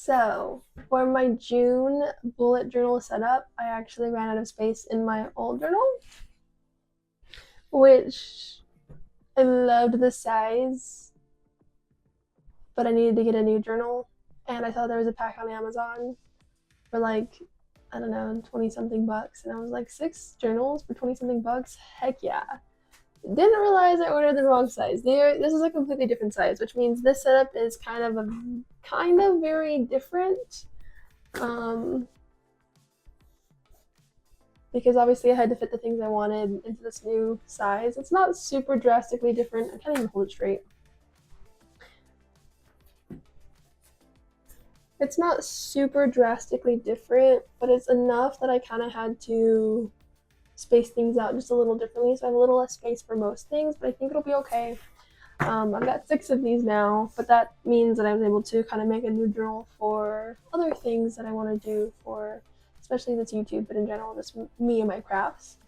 So, for my June bullet journal setup, I actually ran out of space in my old journal, which I loved the size, but I needed to get a new journal, and I saw there was a pack on Amazon for like, I don't know, 20 something bucks, and I was like, 6 journals for 20 something bucks? Heck yeah. Didn't realize I ordered the wrong size. This is a completely different size, which means this setup is kind of very different. Because obviously I had to fit the things I wanted into this new size. It's not super drastically different. I can't even hold it straight. It's not super drastically different, but it's enough that I kind of had to space things out just a little differently. So I have a little less space for most things, but I think it'll be okay. I've got 6 of these now, but that means that I was able to kind of make a new journal for other things that I want to do for, especially this YouTube, but in general, just me and my crafts.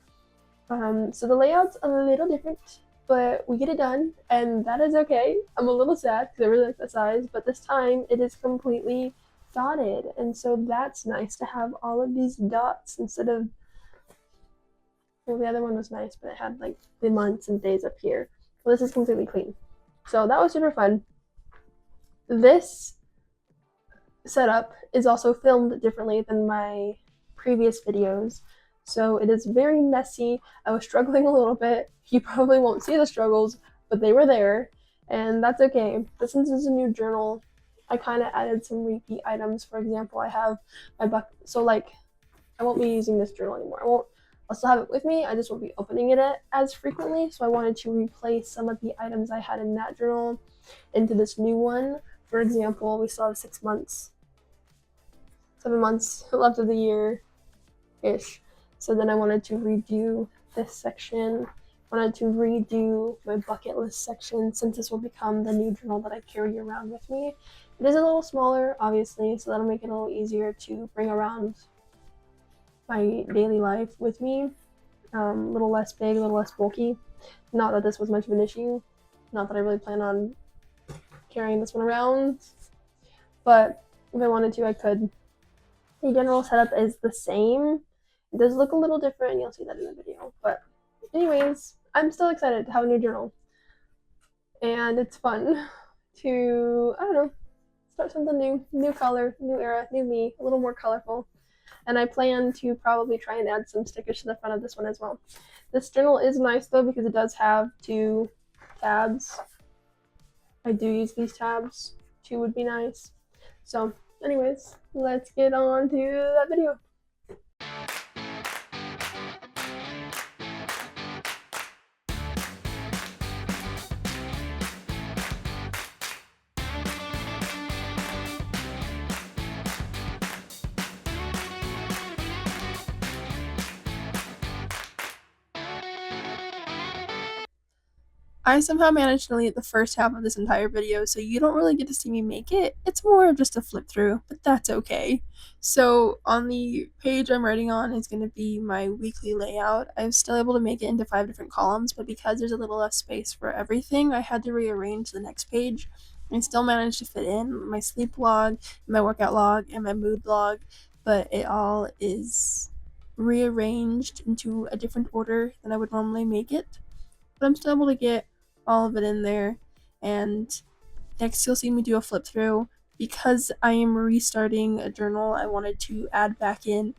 So the layout's a little different, but we get it done, and that is okay. I'm a little sad because I really like the size, but this time it is completely dotted, and so that's nice to have all of these dots instead of, well, the other one was nice, but it had like the months and days up here. Well, this is completely clean. So that was super fun. This setup is also filmed differently than my previous videos. So it is very messy. I was struggling a little bit. You probably won't see the struggles, but they were there, and that's okay. But since it's a new journal, I kind of added some repeat items. For example, I have my bucket. So like, I won't be using this journal anymore. I'll still have it with me. I just won't be opening it as frequently. So I wanted to replace some of the items I had in that journal into this new one. For example, we still have 7 months left of the year-ish. So then I wanted to redo this section. I wanted to redo my bucket list section since this will become the new journal that I carry around with me. It is a little smaller, obviously, so that'll make it a little easier to bring around my daily life with me. A little less big, a little less bulky. Not that this was much of an issue. Not that I really plan on carrying this one around. But if I wanted to, I could. The general setup is the same. It does look a little different. You'll see that in the video. But anyways, I'm still excited to have a new journal. And it's fun to, I don't know, start something new. New color, new era, new me. A little more colorful. And I plan to probably try and add some stickers to the front of this one as well. This journal is nice though because it does have 2 tabs. I do use these tabs. 2 would be nice. So anyways, let's get on to that video. I somehow managed to delete the first half of this entire video, so you don't really get to see me make it. It's more of just a flip through, but that's okay. So on the page I'm writing on is going to be my weekly layout. I'm still able to make it into 5 different columns, but because there's a little less space for everything, I had to rearrange the next page. I still managed to fit in my sleep log, my workout log, and my mood log, but it all is rearranged into a different order than I would normally make it. But I'm still able to get all of it in there, and next you'll see me do a flip through. Because I am restarting a journal, I wanted to add back in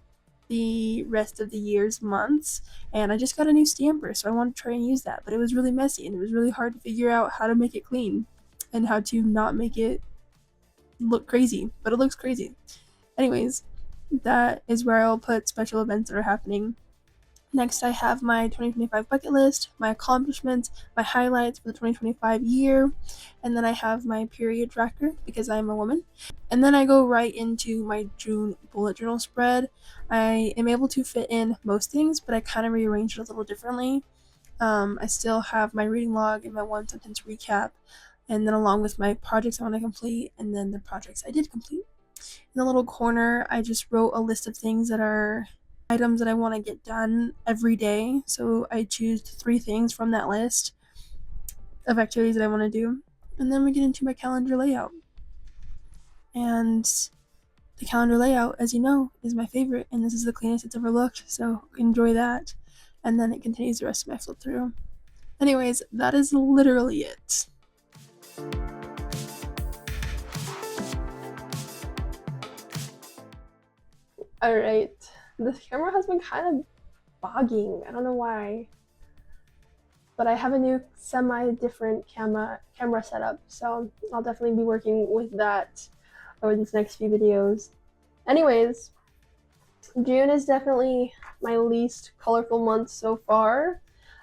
the rest of the year's months, and I just got a new stamper, so I want to try and use that, but it was really messy and it was really hard to figure out how to make it clean and how to not make it look crazy, but it looks crazy. Anyways, that is where I'll put special events that are happening. Next, I have my 2025 bucket list, my accomplishments, my highlights for the 2025 year, and then I have my period tracker because I'm a woman. And then I go right into my June bullet journal spread. I am able to fit in most things, but I kind of rearranged it a little differently. I still have my reading log and my 1-sentence recap, and then along with my projects I want to complete, and then the projects I did complete. In the little corner, I just wrote a list of things that are items that I want to get done every day. So I choose 3 things from that list of activities that I want to do. And then we get into my calendar layout. And The calendar layout, as you know, is my favorite, and this is the cleanest it's ever looked, so enjoy that. And then it continues the rest of my flip through. Anyways, that is literally it. Alright, this camera has been kind of bogging. I don't know why. But I have a new semi-different camera setup, so I'll definitely be working with that over these next few videos. Anyways, June is definitely my least colorful month so far.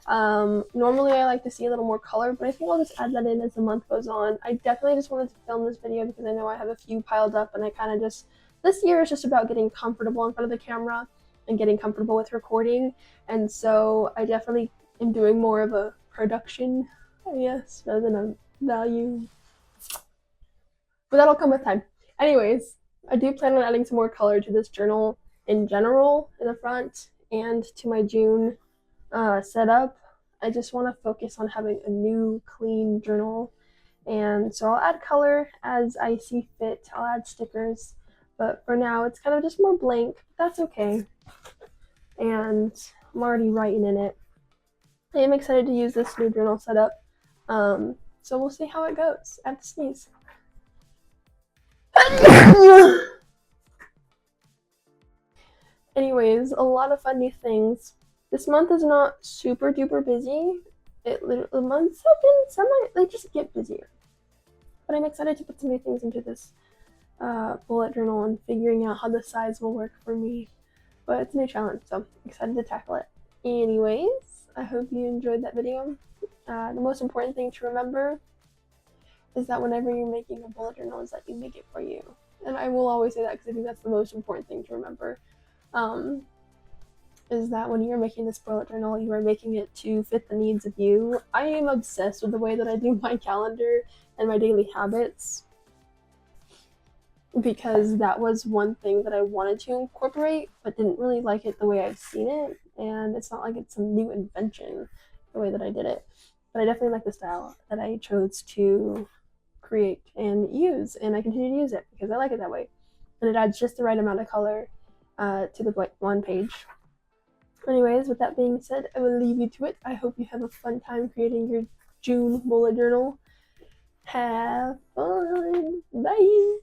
Normally I like to see a little more color, but I think I'll just add that in as the month goes on. I definitely just wanted to film this video because I know I have a few piled up, and I kind of just, this year is just about getting comfortable in front of the camera and getting comfortable with recording, and so I definitely am doing more of a production, I guess, rather than a value. But that'll come with time. Anyways, I do plan on adding some more color to this journal in general in the front and to my June setup. I just want to focus on having a new clean journal, and so I'll add color as I see fit. I'll add stickers, but for now it's kind of just more blank, but that's okay, and I'm already writing in it. I am excited to use this new journal setup, so we'll see how it goes. I have to sneeze. Anyways, a lot of fun new things. This month is not super duper busy. The months have been they just get busier. But I'm excited to put some new things into this bullet journal and figuring out how the size will work for me. But it's a new challenge, so I'm excited to tackle it. Anyways, I hope you enjoyed that video. The most important thing to remember is that whenever you're making a bullet journal, is that you make it for you. And I will always say that because I think that's the most important thing to remember. Is that when you're making this bullet journal, you are making it to fit the needs of you. I am obsessed with the way that I do my calendar and my daily habits, because that was one thing that I wanted to incorporate but didn't really like it the way I've seen it, and it's not like it's some new invention the way that I did it, but I definitely like the style that I chose to create and use, and I continue to use it because I like it that way, and it adds just the right amount of color to the one page. Anyways, with that being said, I will leave you to it. I hope you have a fun time creating your June bullet journal. Have fun. Bye.